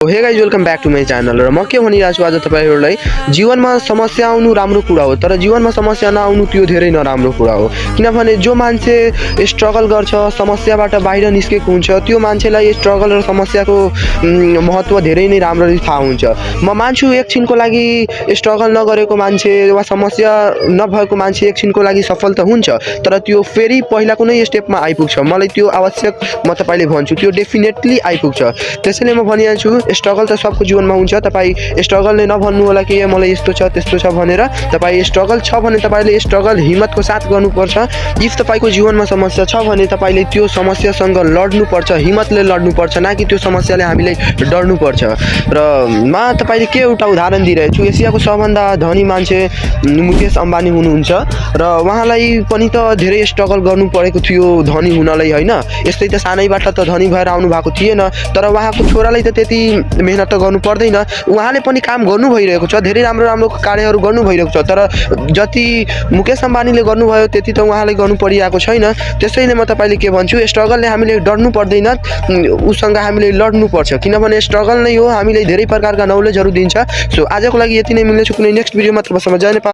हे guys welcome back to my channel र म के भनिरहेको छु आज तपाईहरुलाई जीवनमा समस्या आउनु राम्रो कुरा हो तर जीवनमा समस्या नआउनु त्यो धेरै नराम्रो कुरा हो किनभने जो मान्छे स्ट्रगल गर्छ समस्याबाट बाहिर निस्केको हुन्छ त्यो मान्छेलाई स्ट्रगल र समस्याको महत्त्व धेरै नै राम्ररी थाहा हुन्छ म मान्छु एकछिनको लागि स्ट्रगल नगरेको मान्छे वा समस्या नभएको मान्छे एकछिनको लागि सफल त हुन्छ तर त्यो फेरि पहिलाको नै स्टेपमा आइपुग्छ मलाई त्यो आवश्यक म तपाईले भन्छु त्यो डेफिनेटली आइपुग्छ त्यसैले म भनिहाल्छु स्ट्रगल त सबको जीवनमा हुन्छ तपाई स्ट्रगलले नभन्नु होला कि मलाई यस्तो छ त्यस्तो छ भनेर तपाई स्ट्रगल छ भने तपाईले स्ट्रगल हिम्मतको साथ गर्नुपर्छ इफ तपाईको जीवनमा समस्या छ भने तपाईले त्यो समस्यासँग लड्नुपर्छ हिम्मतले लड्नुपर्छ न कि त्यो समस्याले हामीलाई डर्नुपर्छ र म तपाईले के एउटा उदाहरण दिइरहेछु एसियाको सबभन्दा धनी मान्छे मुकेश अम्बानी हुनुहुन्छ र उहाँलाई पनि त धेरै स्ट्रगल गर्नु परेको थियो धनी हुनलाई हैन यस्तै त सानैबाट त धनी भएर आउनु भएको थिएन तर उहाँको छोरालाई त त्यति मेहनत त गर्नु पर्दैन उहाँले पनि काम गर्नु भइरहेको छ धेरै राम्रो राम्रो कार्यहरू गर्नु भइरहेको छ तर जति मुकेश अम्बानीले गर्नुभयो त्यति त उहाँले गर्नु परिरहेको छैन त्यसैले म तपाईले के भन्छु स्ट्रगलले हामीले डर्नु पर्दैन उसँग हामीले लड्नु पर्छ किनभने स्ट्रगल नै हो हामीलाई धेरै प्रकारका नलेजहरू दिन्छ सो आजको लागि यति नै मिल्नेछु कुनै नेक्स्ट भिडियोमा तबसम्म जय नेपाल।